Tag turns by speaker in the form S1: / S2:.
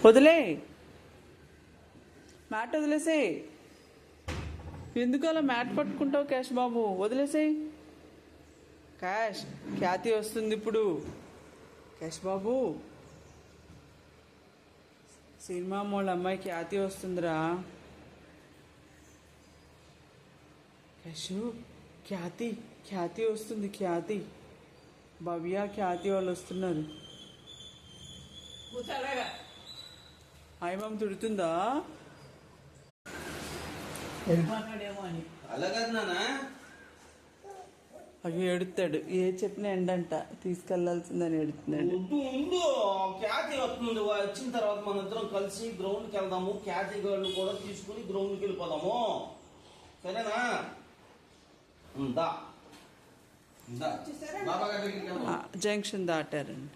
S1: వదిలే మ్యాట్ వదిలేసే. ఎందుకు అలా మ్యాట్ పట్టుకుంటావు క్యాష్ బాబు? వదిలేసేయ్. క్యాష్ ఖ్యాతి వస్తుంది ఇప్పుడు. క్యాష్ బాబు సినిమా వాళ్ళ అమ్మాయి ఖ్యాతి వస్తుందిరా. క్యాష్ ఖ్యాతి ఖ్యాతి వస్తుంది. ఖ్యాతి భవ్య ఖ్యాతి వాళ్ళు వస్తున్నారు. ఆయమం తిడుతుందా? అవి ఎడుతాడు. ఏ చెప్పిన ఎండంట తీసుకెళ్లాల్సిందని ఎడుతున్నాడు.
S2: ఖ్యాతి వస్తుంది. వచ్చిన తర్వాత మన ఇద్దరం కలిసి గ్రౌండ్కి వెళ్దాము. ఖ్యాతి గర్ల్ కూడా తీసుకుని గ్రౌండ్కి వెళ్ళిపోదాము. సరేనా?
S1: జంక్షన్ దాటారండి.